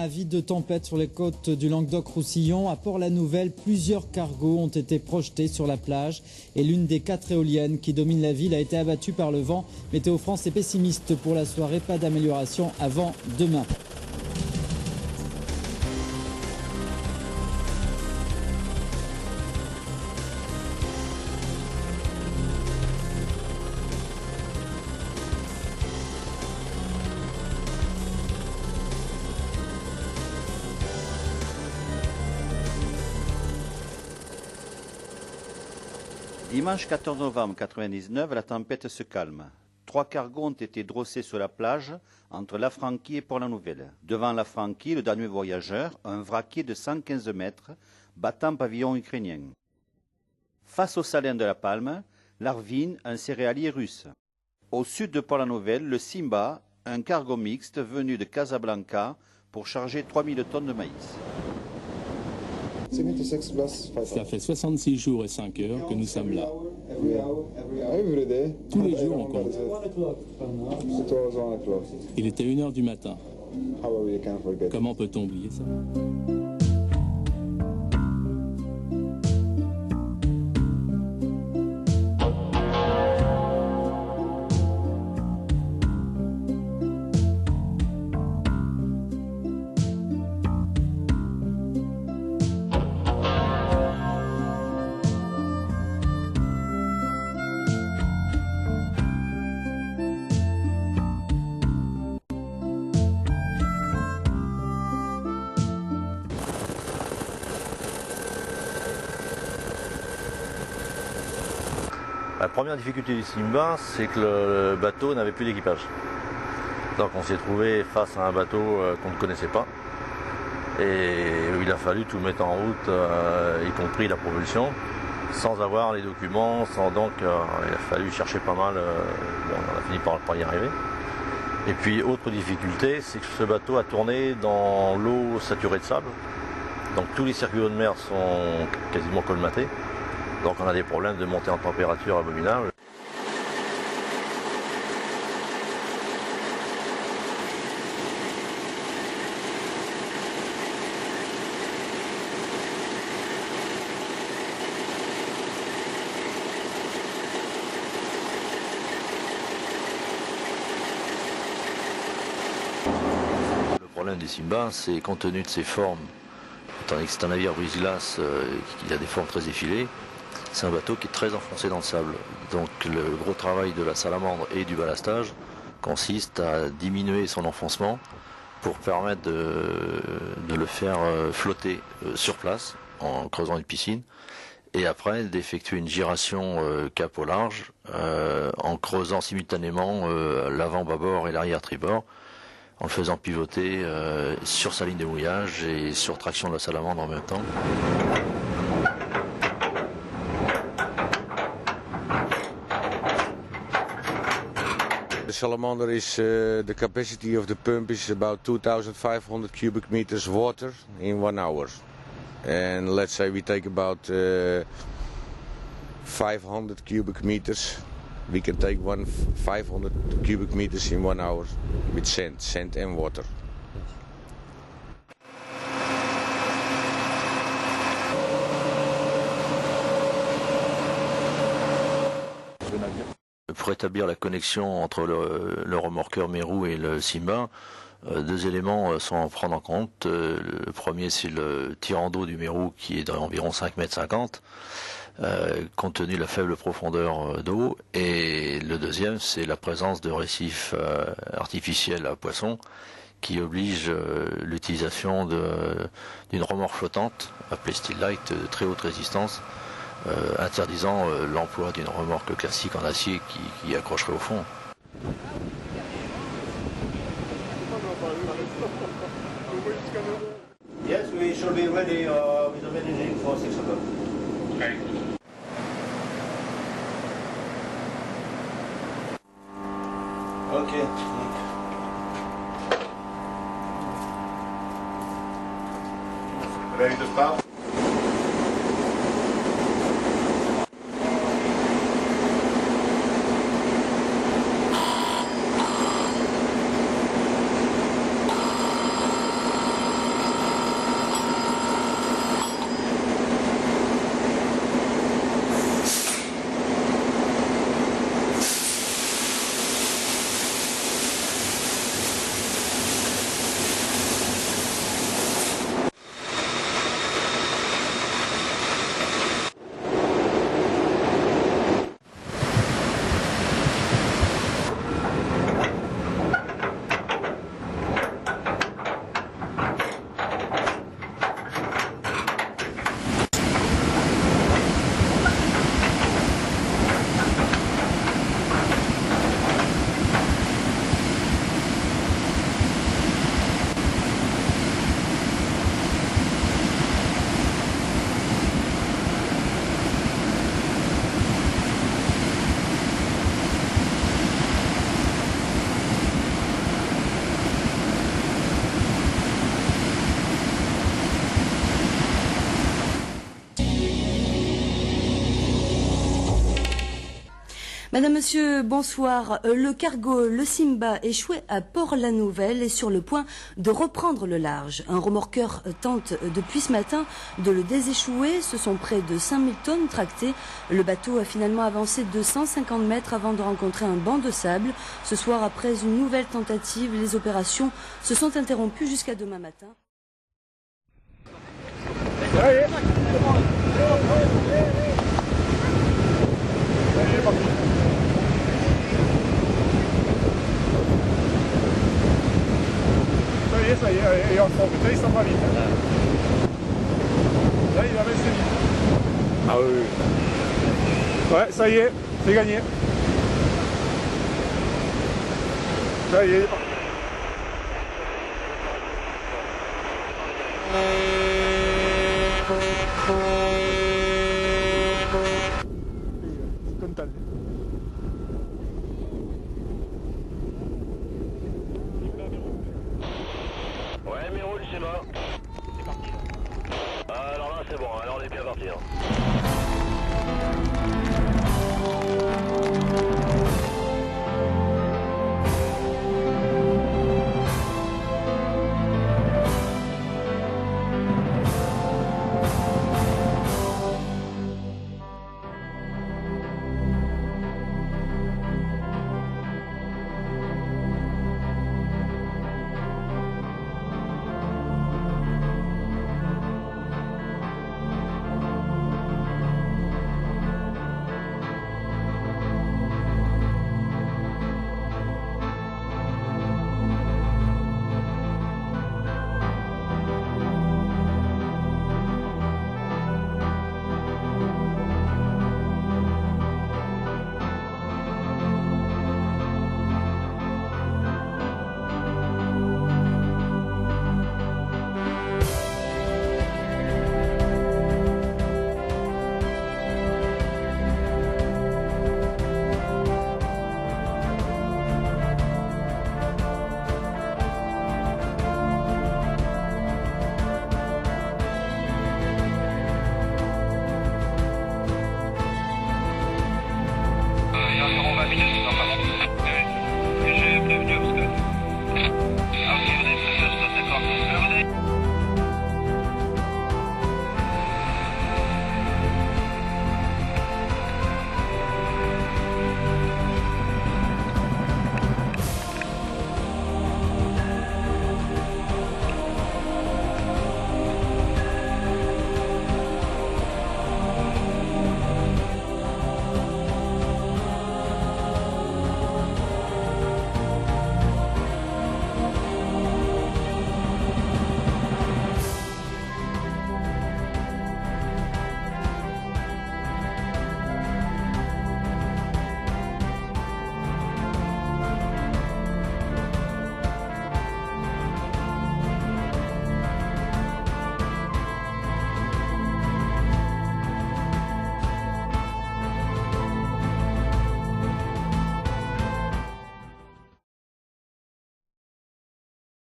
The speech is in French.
avis de tempête sur les côtes du Languedoc-Roussillon. À Port-la-Nouvelle, plusieurs cargos ont été projetés sur la plage et l'une des 4 éoliennes qui dominent la ville a été abattue par le vent. Météo France est pessimiste pour la soirée, pas d'amélioration avant demain. Dimanche 14 novembre 1999, la tempête se calme. 3 cargos ont été drossés sur la plage entre La Franquie et Port-la-Nouvelle. Devant La Franquie, le dernier voyageur, un vraquier de 115 mètres, battant pavillon ukrainien. Face au salin de la Palme, l'Arvin, un céréalier russe. Au sud de Port-la-Nouvelle, le Simba, un cargo mixte venu de Casablanca pour charger 3000 tonnes de maïs. Ça fait 66 jours et 5 heures que nous sommes là. Tous les jours on compte. Il était 1 heure du matin. Comment peut-on oublier ça ? La première difficulté du Simba, c'est que le bateau n'avait plus d'équipage. Donc on s'est trouvé face à un bateau qu'on ne connaissait pas. Et il a fallu tout mettre en route, y compris la propulsion, sans avoir les documents, donc il a fallu chercher pas mal. On a fini par y arriver. Et puis autre difficulté, c'est que ce bateau a tourné dans l'eau saturée de sable. Donc tous les circuits de mer sont quasiment colmatés. Donc on a des problèmes de montée en température abominables. Le problème des Simba, c'est compte tenu de ses formes, étant donné que c'est un navire brise-glace qui a des formes très effilées, c'est un bateau qui est très enfoncé dans le sable. Donc le gros travail de la salamandre et du ballastage consiste à diminuer son enfoncement pour permettre de le faire flotter sur place en creusant une piscine et après d'effectuer une giration cap au large en creusant simultanément l'avant-bâbord et l'arrière-tribord en le faisant pivoter sur sa ligne de mouillage et sur traction de la salamandre en même temps. The salamander is the capacity of the pump is about 2,500 cubic meters water in 1 hour. And let's say we take about 500 cubic meters. We can take 500 cubic meters in 1 hour with sand and water. Pour établir la connexion entre le remorqueur Mérou et le Simba, 2 éléments sont à prendre en compte. Le premier, c'est le tirant d'eau du Mérou qui est d'environ 5,50 m, compte tenu de la faible profondeur d'eau. Et le deuxième, c'est la présence de récifs artificiels à poissons qui oblige l'utilisation d'une remorque flottante, appelée Steel Light, de très haute résistance, interdisant l'emploi d'une remorque classique en acier qui accrocherait au fond. Yes, we shall be ready with the managing for 6 o'clock. Okay. Okay. Ready to start? Madame, monsieur, bonsoir. Le cargo Le Simba, échoué à Port-la-Nouvelle, est sur le point de reprendre le large. Un remorqueur tente depuis ce matin de le déséchouer. Ce sont près de 5000 tonnes tractées. Le bateau a finalement avancé de 150 mètres avant de rencontrer un banc de sable. Ce soir, après une nouvelle tentative, les opérations se sont interrompues jusqu'à demain matin. Ça y est, et on s'en il s'en va vite. Là, il va baisser vite. Ah oui. Ouais, ça y est, c'est gagné. Ça y est. Content. Ouais, mais roule, c'est mort. C'est parti. Alors là, c'est bon, alors on est bien parti. Environ 20 minutes, normalement.